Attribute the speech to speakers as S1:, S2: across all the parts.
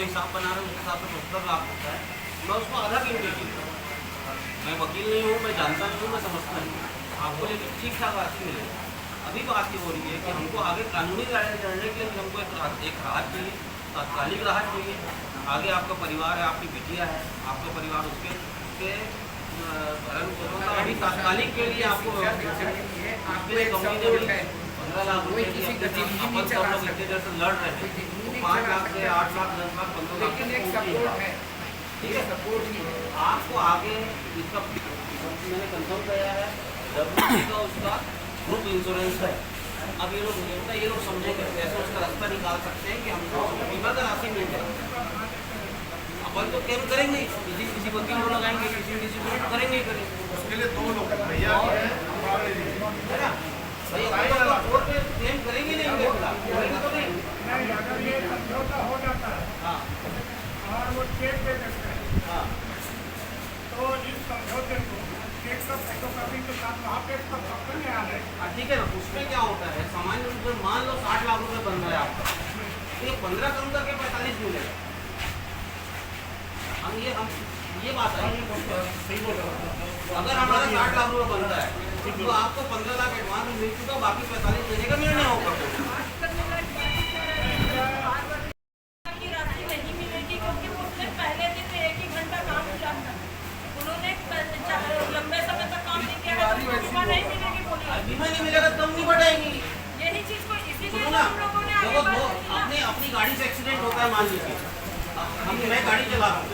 S1: हिसाब बना रहे हैं उस हिसाब से 70 लाख होता है, मैं उसको आधा क्यों दे दूँ? मैं वकील नहीं हूँ, मैं जानता नहीं हूँ, मैं समझता नहीं हूँ। आपको लेकिन ठीक ठाक राशि मिलेगी। अभी बात ये हो रही है कि हमको आगे कानूनी लड़ाई लड़ने के लिए हमको एक राहत चाहिए, तात्कालिक राहत चाहिए। आगे आपका परिवार है, आपकी बिटिया है, आपका परिवार उसके भरण पोषण का अभी तात्कालिक के लिए आपको कंपनी ने 15 लाख रुपये अपन सब लोग इतने देर से लड़ रहे हैं, तो 5 लाख से 8 लाख 10 लाख 15 लाख ठीक है सपोर्ट ही है। आपको आगे इसका मैंने कंफर्म किया है, WC का उसका ग्रुप इंश्योरेंस है। अब ये लोग समझेंगे कैसे उसका रास्ता निकाल सकते हैं कि हमको बीमा का राशि मिल जाए। अपन तो क्लेम करेंगे, किसी वकील को लगाएंगे, किसी को करेंगे ही करेंगे।
S2: उसके लिए 2 लोग भैया है ना
S1: भैया कोर्ट में क्लेम करेंगे नहीं, करेंगे तो नहीं।
S3: अगर ये समझौता हो जाता है
S1: हाँ
S3: और वो चेक दे देते हैं
S1: हाँ
S3: तो इस समझौते को चेक का फोटोकॉपी के साथ वहाँ पे इसका पक्का नहीं आ रहा
S1: ठीक है ना। उसमें क्या होता है, सामान्य रूप से मान लो 60 लाख रुपए बन रहा है आपका, तो ये 15 कम करके 45 मिलेगा। हम ये बात है,
S2: सही बोल रहा हूँ।
S1: अगर हमारा 60 लाख रुपए बनता है तो आपको 15 लाख एडवांस मिल चुका, बाकी 45 देने का निर्णय होगा। बीमा नहीं मिलेगा तब नहीं बढ़ाएंगी।
S4: यही चीज को इसीलिए
S1: ना,
S4: हम लोगों ने
S1: जब अपनी गाड़ी से एक्सीडेंट होता है, मान लीजिए मैं गाड़ी चला रहा हूँ,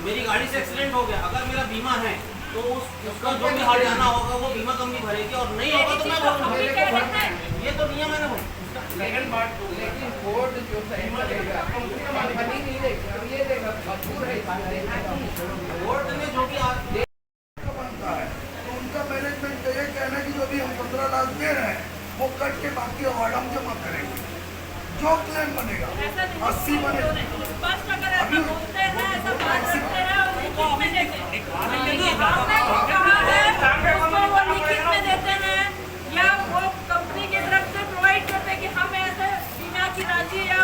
S1: मेरी गाड़ी से एक्सीडेंट हो गया, अगर मेरा बीमा है तो उसका जो भी हर्जाना होगा वो बीमा कंपनी भरेगी, और नहीं होगा तो मैं भरूंगा। ये तो नियम है ना भाई।
S5: लेकिन कोर्ट जो सही करेगा कंपनी नहीं देगा, ये देगा मजबूर है।
S1: कोर्ट ने जो भी
S2: बनता है तो उनका मैनेजमेंट का ये कहना है कि जो भी हम 15 लाख दे रहे हैं वो कट के बाकी अवार्ड हम जमा करेंगे। जो क्लेम बनेगा 80 बनेगा।
S4: फर्स्ट अगर ऐसा बोलते हैं, ऐसा बात करते हैं और लिखित में देते हैं, हमने जो कहा है उसको वो लिखित में देते हैं या वो कंपनी की तरफ से प्रोवाइड करते हैं कि हम ऐसे बीमा की राशि या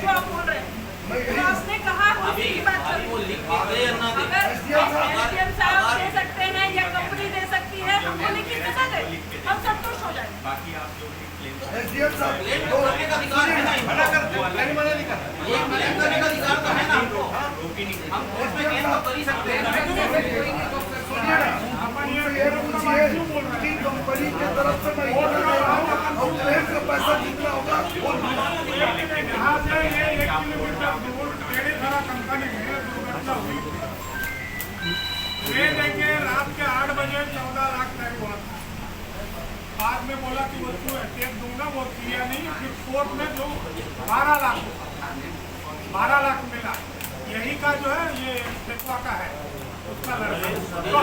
S4: जो आप बोल रहे हैं तो आपने कहा उसी की बात कर
S1: वो लिख दे या ना दे,
S4: अगर SDM साहब दे सकते हैं या कंपनी दे सकती है, हमको लिखित में दे दे, हम संतुष्ट हो जाएंगे।
S6: बाकी आप जो भी क्लेम
S2: SDM साहब
S1: क्लेम करने का अधिकार है ना,
S2: मना नहीं कर
S1: ये क्लेम करने का अधिकार तो है ना हमको।
S6: रोकी नहीं
S1: हम कोर्ट में केस तो कर ही सकते हैं।
S2: सुनिए ना, उनसे ये पूछिए कि कंपनी की तरफ से मैं इतना दे रहा हूँ और क्लेम का पैसा जितना होगा वो
S3: यहाँ से ये 1 किलोमीटर दूर टेढ़ी धरा कंपनी में दुर्घटना हुई। ले लेके रात के 8 बजे 14 लाख तय हुआ था। बाद में बोला कि वो क्यों टेक दूंगा, वो किया नहीं। फिर कोर्ट में जो 12 लाख मिला, यही का जो है ये फेफा का है उसका लड़का। तो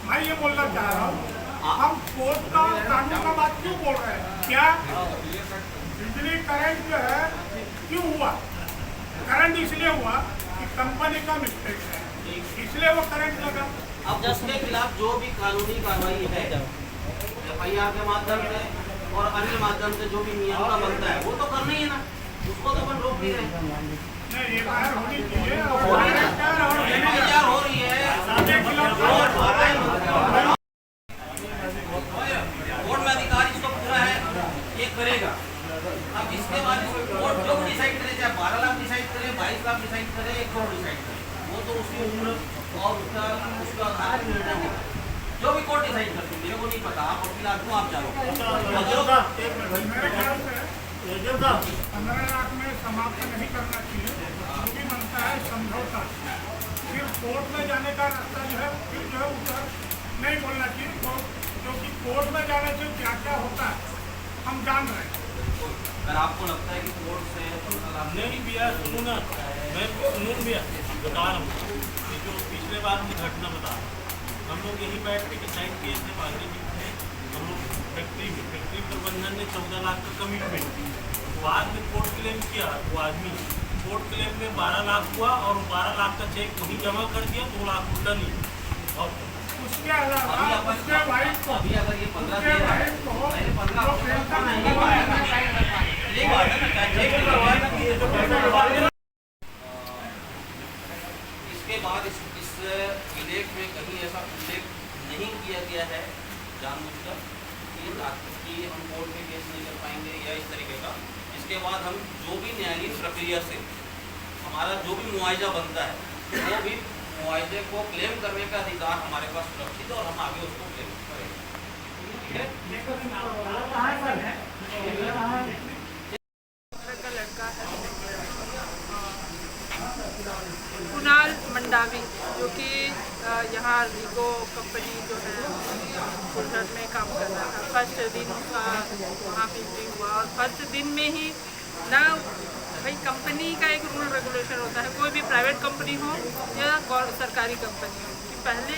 S3: मैं ये बोलना चाह रहा हूँ, हम कोर्ट का कानून का बात क्यों बोल रहे हैं? क्या बिजली करंट जो है क्यों हुआ? करंट इसलिए हुआ कि कंपनी का मिस्टेक है, इसलिए वो करंट लगा।
S1: अब उसके खिलाफ जो भी कानूनी कार्रवाई है FIR के माध्यम से और अन्य माध्यम से जो भी नियम का बनता है वो तो करना ही है ना, उसको तो अपन रोक नहीं रहे।
S3: नहीं, FIR होनी चाहिए और
S1: FIR हो रही है कोर्ट में अधिकार इसको पूरा है, ये करेगा। अब इसके बाद कोर्ट जो डिसाइड करे, चाहे 12 लाख डिसाइड करे, 22 लाख डिसाइड करे, 1 करोड़ डिसाइड करे, वो तो उसकी उम्र और उसका आधार निर्णय होगा। जो भी कोर्ट डिसाइड करती है, मेरे को नहीं पता, आप वकील आदमी आप जानो।
S3: मेरे ख्याल से 15 लाख में समाप्त नहीं करना चाहिए, जो भी बनता है समझौता। फिर कोर्ट में जाने का रास्ता जो है फिर जो है उधर नहीं बोलना चाहिए, क्योंकि कोर्ट में जाने से क्या क्या होता है हम जान रहे हैं।
S1: अगर आपको लगता है कि कोर्ट से
S6: नहीं भैया सुनो ना, मैं सुनूँ भैया बता रहा हूँ, ये जो पिछले बार की घटना बता रहा हूँ, हम लोग यही बैठ के डिसाइड किए थे बागरी जी थे, हम लोग फैक्ट्री प्रबंधन ने 14 लाख का कमिटमेंट, बाद में कोर्ट क्लेम किया, वो आदमी कोर्ट क्लेम में 12 लाख हुआ और 12 लाख का चेक वहीं जमा कर दिया, 2 लाख उल्टा नहीं। और
S3: उसके अलावा उसके वाइफ को
S1: अभी अगर ये 15
S3: उसके वाइफ को
S1: पहले 15
S3: जो पेंशन
S1: ये बात है ना, चेक करवाया ना कि ये जो पैसा और इस विधेयक में कहीं ऐसा उल्लेख नहीं किया गया है जानबूझकर कि हम कोर्ट में केस नहीं कर पाएंगे या इस तरीके का। इसके बाद हम जो भी न्यायालयीन प्रक्रिया से हमारा जो भी मुआवजा बनता है वो भी मुआवजे को क्लेम करने का अधिकार हमारे पास सुरक्षित है और हम आगे उसको क्लेम करेंगे।
S4: का लड़का है कुणाल मंडावी, जो कि यहाँ रीगो कंपनी जो है फुलर में काम कर रहा था। फर्स्ट दिन उसका वहाँ पे इंटरव्यू हुआ और फर्स्ट दिन में ही ना भाई कंपनी का एक रूल रेगुलेशन होता है, कोई भी प्राइवेट कंपनी हो या सरकारी कंपनी हो, कि पहले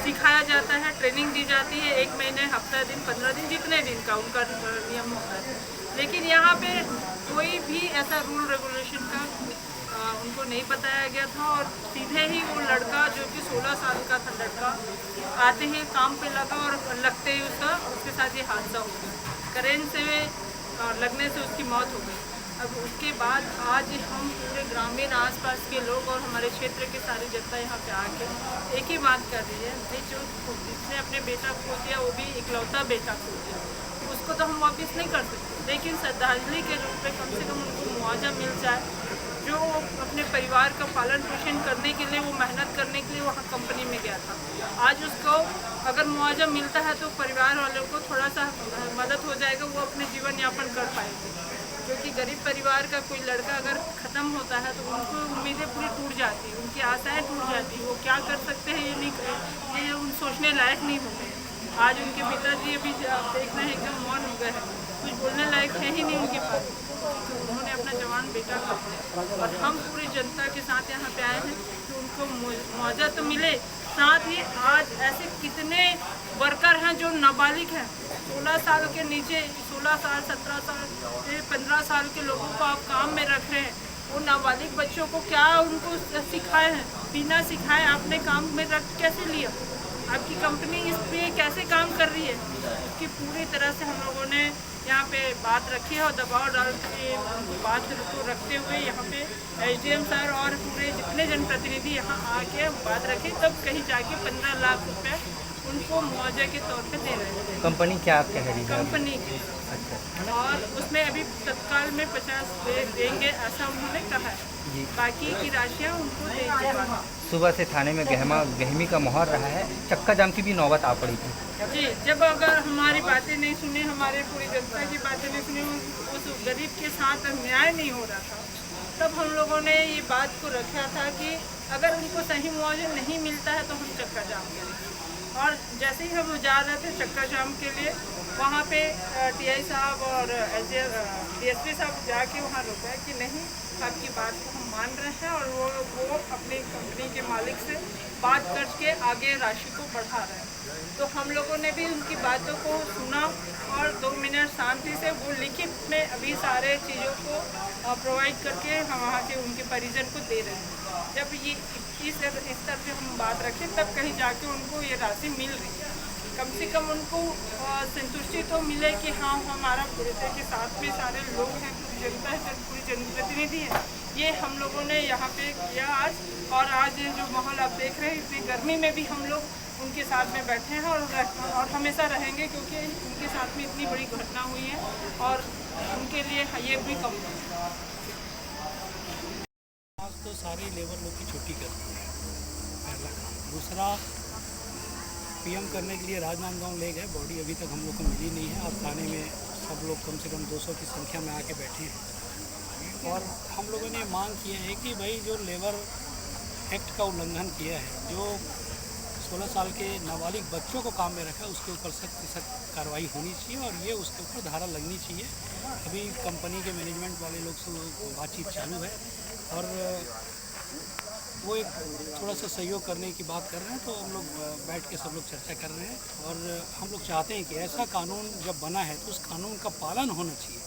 S4: सिखाया जाता है, ट्रेनिंग दी जाती है 1 महीने, हफ्ता दिन, 15 दिन, जितने दिन का उनका नियम होता है। लेकिन यहाँ पे कोई भी ऐसा रूल रेगुलेशन का उनको नहीं बताया गया था और सीधे ही वो लड़का जो कि 16 साल का था लड़का आते ही काम पे लगा और लगते ही उसके साथ ये हादसा हो गया। करेंट से लगने से उसकी मौत हो गई। अब उसके बाद आज हम पूरे ग्रामीण आसपास के लोग और हमारे क्षेत्र के सारी जनता यहाँ पे आके एक ही बात कर रही है, भाई जो जिसने अपने बेटा खो दिया वो भी इकलौता बेटा खो दिया, उसको तो हम वापस नहीं कर सकते, लेकिन श्रद्धांजलि के रूप में कम से कम उनको मुआवजा मिल जाए। जो अपने परिवार का पालन पोषण करने के लिए वो मेहनत करने के लिए वहाँ कंपनी में गया था, आज उसको अगर मुआवजा मिलता है तो परिवार वालों को थोड़ा सा मदद हो जाएगा, वो अपने जीवन यापन कर पाएंगे। क्योंकि गरीब परिवार का कोई लड़का अगर ख़त्म होता है तो उनको उम्मीदें पूरी टूट जाती, उनकी आशाएं टूट जाती, वो क्या कर सकते हैं ये उन सोचने लायक नहीं होते। आज उनके पिताजी अभी आप देख रहे हैं एकदम मौन हो गए हैं, कुछ बोलने लायक है ही नहीं उनके पास, तो उन्होंने अपना जवान बेटा खो दिया। और हम पूरी जनता के साथ यहाँ पे आए हैं कि उनको मुआवजा तो मिले, साथ ही आज ऐसे कितने वर्कर हैं जो नाबालिग हैं, 16 साल के नीचे, 16 साल 17 साल 15 साल के लोगों को आप काम में रख रहे हैं। वो नाबालिग बच्चों को क्या उनको सिखाए हैं, बिना सिखाए आपने काम में रख कैसे लिया? आपकी कंपनी इस पर कैसे काम कर रही है? उसकी पूरी तरह से हम लोगों ने यहाँ पे बात रखी है और दबाव डाल के बात को रखते हुए यहाँ पे SDM सर और पूरे जितने जनप्रतिनिधि यहाँ आके बात रखे, तब कहीं जाके 15 लाख रुपए उनको मुआवजे के तौर पे दे रहे हैं।
S7: कंपनी क्या कह रही है?
S4: कंपनी की।
S7: अच्छा।
S4: और उसमें अभी तत्काल में 50 देंगे ऐसा उन्होंने कहा है, बाकी की राशियाँ उनको देंगे।
S7: सुबह से थाने में गहमी का माहौल रहा है, चक्का जाम की भी नौबत आ पड़ी थी
S4: जी। जब अगर हमारी बातें नहीं सुनी, हमारे पूरी जनता की बातें नहीं सुनी, उस गरीब के साथ न्याय नहीं हो रहा था, तब हम लोगों ने ये बात को रखा था कि अगर उनको सही मुआवजा नहीं मिलता है तो हम चक्का जाम करेंगे। और जैसे ही हम जा रहे थे चक्का जाम के लिए, वहाँ पे TI साहब और DSP साहब जाके वहाँ रुका कि नहीं, आपकी बात को हम मान रहे हैं और वो अपनी कंपनी के मालिक से बात करके आगे राशि को बढ़ा रहे हैं। तो हम लोगों ने भी उनकी बातों को सुना और 2 मिनट शांति से वो लिखित में अभी सारे चीज़ों को प्रोवाइड करके हम वहाँ के उनके परिजन को दे रहे हैं। जब ये इस तरह से हम बात रखें तब कहीं जाके उनको ये राशि मिल रही है, कम से कम उनको संतुष्टि तो मिले कि हाँ हमारा पूरे के साथ में सारे लोग हैं, पूरी जनता है, पूरी जनप्रतिनिधि है। ये हम लोगों ने यहाँ पे किया आज। और आज जो माहौल आप देख रहे हैं, इतनी गर्मी में भी हम लोग उनके साथ में बैठे हैं और हमेशा रहेंगे, क्योंकि उनके साथ में इतनी बड़ी घटना हुई है और उनके लिए ये भी कम है।
S8: आज तो सारे लेबर लोग की छुट्टी कर दी है, पहला काम। दूसरा, PM करने के लिए राजनांदगांव ले गए, बॉडी अभी तक हम लोग को मिली नहीं है। अब थाने में सब लोग कम से कम 200 की संख्या में आके बैठे हैं और हम लोगों ने मांग की है कि भाई जो लेबर एक्ट का उल्लंघन किया है, जो 16 साल के नाबालिग बच्चों को काम में रखा है, उसके ऊपर सख्त सख्त कार्रवाई होनी चाहिए और ये उसके ऊपर धारा लगनी चाहिए। अभी कंपनी के मैनेजमेंट वाले लोग से बातचीत चालू है और वो एक थोड़ा सा सहयोग करने की बात कर रहे हैं, तो हम लोग बैठ के सब लोग चर्चा कर रहे हैं और हम लोग चाहते हैं कि ऐसा कानून जब बना है तो उस कानून का पालन होना चाहिए।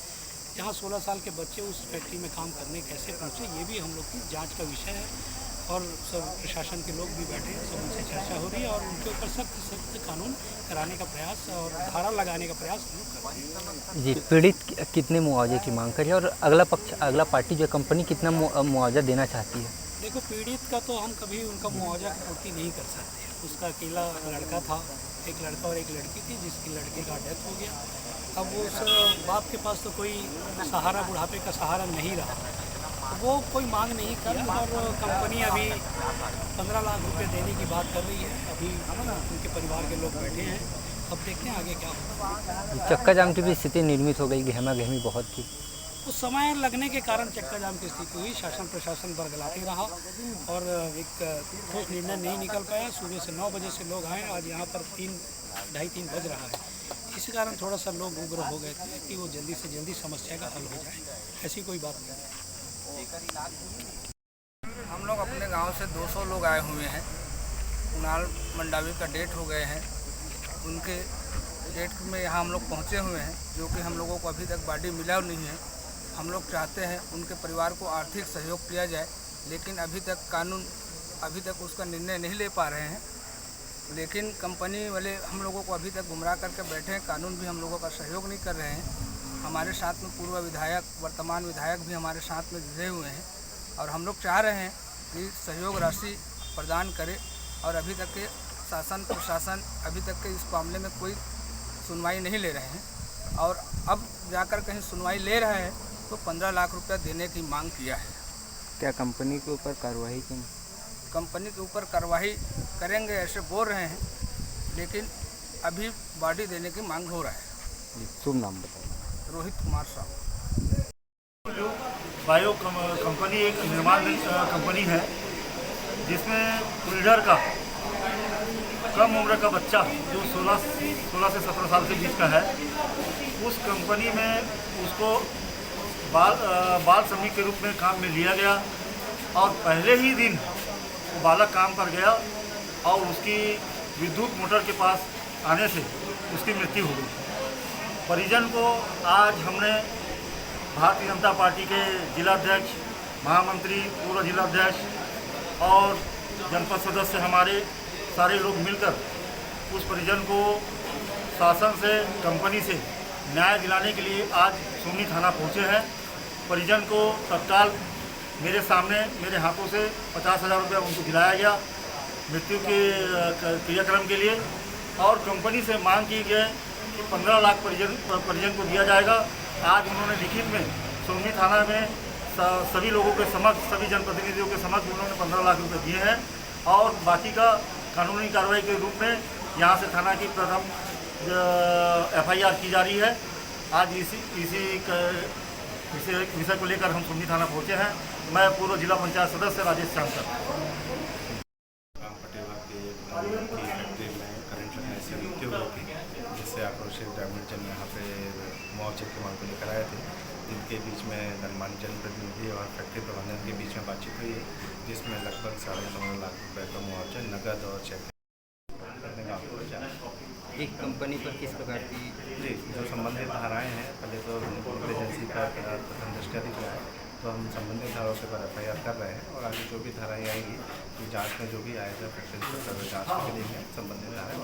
S8: जहाँ 16 साल के बच्चे उस फैक्ट्री में काम करने कैसे पहुँचे, ये भी हम लोग की जांच का विषय है और सब प्रशासन के लोग भी बैठे हैं, सब उनसे चर्चा हो रही है और उनके ऊपर सख्त कानून कराने का प्रयास और धारा लगाने का प्रयास हम लोग कर रहे हैं।
S7: जी। पीड़ित कितने मुआवजे की मांग करी और अगला पार्टी जो कंपनी कितना मुआवजा देना चाहती है?
S8: देखो, पीड़ित का तो हम कभी उनका मुआवजा की पूर्ति नहीं कर सकते। उसका अकेला लड़का था, एक लड़का और एक लड़की थी, जिसकी लड़के का डेथ हो गया। अब उस बाप के पास तो कोई सहारा, बुढ़ापे का सहारा नहीं रहा, वो कोई मांग नहीं की। और कंपनी अभी 15 लाख रुपए देने की बात कर रही है। अभी उनके परिवार के लोग बैठे हैं, अब देखते हैं आगे क्या होगा।
S7: चक्का जाम की भी स्थिति निर्मित हो गई, गहमा गहमी बहुत थी।
S8: उस समय लगने के कारण चक्का जाम की स्थिति हुई। शासन प्रशासन बरगलाते रहा और एक ठोस निर्णय नहीं निकल पाया। सुबह से 9 बजे से लोग आए, आज यहाँ पर 2:30-3 बज रहा है। इस कारण थोड़ा सा लोग उग्र हो गए थे कि वो जल्दी से जल्दी समस्या का हल हो जाए। ऐसी कोई बात नहीं है।
S5: हम लोग अपने गांव से 200 लोग आए हुए हैं। कुणाल मंडावी का डेट हो गए हैं, उनके डेट में यहाँ हम लोग पहुँचे हुए हैं, जो कि हम लोगों को अभी तक बॉडी मिला नहीं है। हम लोग चाहते हैं उनके परिवार को आर्थिक सहयोग किया जाए, लेकिन अभी तक उसका निर्णय नहीं ले पा रहे हैं। लेकिन कंपनी वाले हम लोगों को अभी तक गुमराह करके बैठे हैं। कानून भी हम लोगों का सहयोग नहीं कर रहे हैं। हमारे साथ में पूर्व विधायक, वर्तमान विधायक भी हमारे साथ में जुड़े हुए हैं और हम लोग चाह रहे हैं कि सहयोग राशि प्रदान करे। और अभी तक के शासन प्रशासन अभी तक के इस मामले में कोई सुनवाई नहीं ले रहे हैं और अब जाकर कहीं सुनवाई ले रहे हैं तो 15 लाख रुपया देने की मांग किया है।
S7: क्या कंपनी के ऊपर कार्रवाई की?
S5: कंपनी के ऊपर कार्रवाई करेंगे ऐसे बोल रहे हैं, लेकिन अभी बॉडी देने की मांग हो रहा है।
S7: शुभ नाम बताइए।
S5: रोहित कुमार साहू।
S9: जो बायो कंपनी एक निर्माण कंपनी है, जिसमें लीडर का कम उम्र का बच्चा जो 16 से 17 साल के बीच का है, उस कंपनी में उसको बाल श्रमिक के रूप में काम में लिया गया और पहले ही दिन वो बालक काम पर गया और उसकी विद्युत मोटर के पास आने से उसकी मृत्यु हो गई। परिजन को आज हमने भारतीय जनता पार्टी के जिलाध्यक्ष, महामंत्री, पूर्व जिलाध्यक्ष और जनपद सदस्य हमारे सारे लोग मिलकर उस परिजन को शासन से, कंपनी से न्याय दिलाने के लिए आज सोमनी थाना पहुँचे हैं। परिजन को तत्काल मेरे सामने मेरे हाथों से 50,000 रुपये उनको दिलाया गया मृत्यु के क्रियाक्रम के लिए और कंपनी से मांग की गई कि 15 लाख परिजन को दिया जाएगा। आज उन्होंने लिखित में सोमनी थाना में सभी लोगों के समक्ष, सभी जनप्रतिनिधियों के समक्ष उन्होंने 15 लाख रुपये दिए हैं और बाकी का कानूनी कार्रवाई के रूप में यहाँ से थाना की प्रथम FIR की जा रही है। आज इसी विषय को लेकर हम सोमनी थाना पहुँचे हैं। मैं पूर्व जिला पंचायत सदस्य राजेश शांकर।
S10: पटेवा की फैक्ट्री में करंट लगने से मृत्यु हुई थी, जिससे आक्रोशित ग्रामीण जन यहाँ पे मुआवजे की मांग को लेकर आए थे, जिनके बीच में गणमान्य जनप्रतिनिधि और फैक्ट्री प्रबंधन के बीच में बातचीत हुई है, जिसमें लगभग 9.5 लाख रुपये का मुआवजा नकद और चेक करने का आपको जाना।
S7: एक कंपनी पर किस प्रकार की
S10: जी जो संबंधित धाराएँ हैं, पहले तो एजेंसी का प्रथम दृष्टया दिख रहा है, तो हम संबंधित धाराओं के पर FIR कर रहे हैं और आगे जो भी धाराएँ आएंगी तो जांच में जो भी आएगा फैक्ट्री जांच के लिए संबंधित धाराएँ